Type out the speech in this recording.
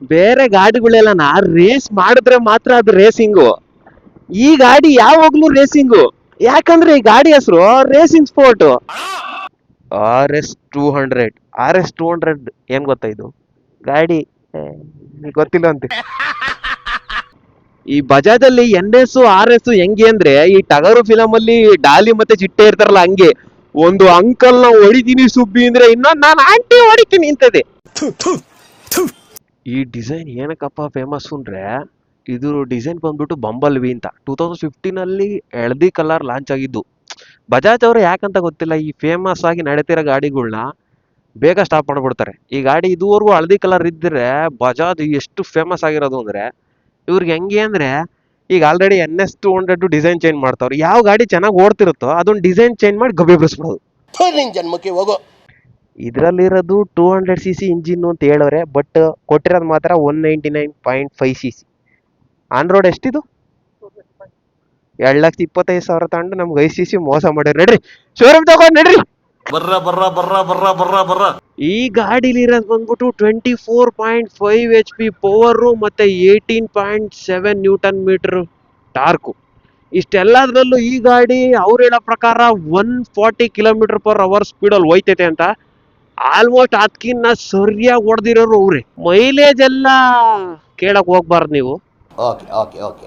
ಬೇರೆ ಗಾಡಿಗಳೆಲ್ಲ ರೇಸ್ ಮಾಡಿದ್ರೆ ಮಾತ್ರ ಅದು ರೇಸಿಂಗು. ಈ ಗಾಡಿ ಯಾವಾಗ್ಲೂ ರೇಸಿಂಗು. ಯಾಕಂದ್ರೆ ಈ ಗಾಡಿ ಹೆಸರು ರೇಸಿಂಗ್ ಸ್ಪೋರ್ಟ್. RS 200. RS 200 ಏನ್ ಗೊತ್ತಾ ಇದು ಗಾಡಿ? ಗೊತ್ತಿಲ್ಲ ಅಂತೆ. ಈ ಬಜಾಜ್ ಅಲ್ಲಿ NS RS ಹೆಂಗೆ ಅಂದ್ರೆ, ಈ ಟಗರು ಫಿಲಮ್ ಅಲ್ಲಿ ಡಾಲಿ ಮತ್ತೆ ಚಿಟ್ಟೆ ಇರ್ತಾರಲ್ಲ ಹಂಗೆ. ಒಂದು ಅಂಕಲ್ ನ ಹೊಡಿತೀನಿ ಸುಬ್ಬಿ ಅಂದ್ರೆ ಇನ್ನೊಂದು ನಾನು ಆಂಟಿ ಹೊಡಿತೀನಿ ಇಂತದೆ. ಈ ಡಿಸೈನ್ ಏನಕ್ಕಪ್ಪ ಫೇಮಸ್ ಅಂದ್ರೆ, ಇದು ಡಿಸೈನ್ ಬಂದ್ಬಿಟ್ಟು ಬಂಬಲ್ ವಿ ಅಂತ 2015 ಅಲ್ಲಿ ಹಳದಿ ಕಲರ್ ಲಾಂಚ್ ಆಗಿದ್ದು. ಬಜಾಜ್ ಅವರು ಯಾಕಂತ ಗೊತ್ತಿಲ್ಲ ಈ ಫೇಮಸ್ ಆಗಿ ನಡೀತಿರೋ ಗಾಡಿಗಳನ್ನ ಬೇಗ ಸ್ಟಾಪ್ ಮಾಡ್ಬಿಡ್ತಾರೆ. ಈ ಗಾಡಿ ಇದುವರೆಗೂ ಹಳದಿ ಕಲರ್ ಇದ್ರೆ ಬಜಾಜ್ ಎಷ್ಟು ಫೇಮಸ್ ಆಗಿರೋದು ಅಂದ್ರೆ, ಇವ್ರಿಗೆ ಹೆಂಗೆ ಅಂದ್ರೆ, ಈಗ ಆಲ್ರೆಡಿ NS 200 ಡಿಸೈನ್ ಚೇಂಜ್ ಮಾಡ್ತಾವ್ರು. ಯಾವ ಗಾಡಿ ಚೆನ್ನಾಗಿ ಓಡ್ತಿರುತ್ತೋ ಅದೊಂದು ಡಿಸೈನ್ ಚೇಂಜ್ ಮಾಡಿ ಗಬ್ಬೆ ಬಿಡಿಸ್ಬಿಡೋದು. ಜನ್ಮಕ್ಕೆ ಹೋಗೋ. ಇದರಲ್ಲಿರೋದು 200cc ಇಂಜಿನ್ ಅಂತ ಹೇಳೋರೆ, ಬಟ್ ಕೊಟ್ಟಿರೋದು ಮಾತ್ರ 199.5cc. On road ಎಷ್ಟಿದು? 2,25,000 ತಗೊಂಡು ನಮ್ಗೆ 5cc ಮೋಸ ಮಾಡ್ಯಾರ. ನಡ್ರಿ ಶೋರೂಮ್ ತಗೊಂಡ್ ನಡ್ರಿ. ಈ ಗಾಡಿಲಿರೋದು ಬಂದ್ಬಿಟ್ಟು 24.5 HP ಪವರ್ ಮತ್ತೆ 18.7 Nm ಟಾರ್ಕು. ಇಷ್ಟೆಲ್ಲದ್ರಲ್ಲೂ ಈ ಗಾಡಿ ಅವ್ರು ಹೇಳೋ ಪ್ರಕಾರ 140 km/h ಸ್ಪೀಡಲ್ಲಿ ಹೋಯ್ತೈತೆ ಅಂತ. ಆಲ್ಮೋಸ್ಟ್ ಅದಕ್ಕಿನ್ನ ಸರಿಯಾಗಿ ಹೊಡೆದಿರೋರು ಅವ್ರೆ. ಮೈಲೇಜ್ ಎಲ್ಲ ಕೇಳಕ್ ಹೋಗ್ಬಾರ್ದು ನೀವು. Okay okay okay.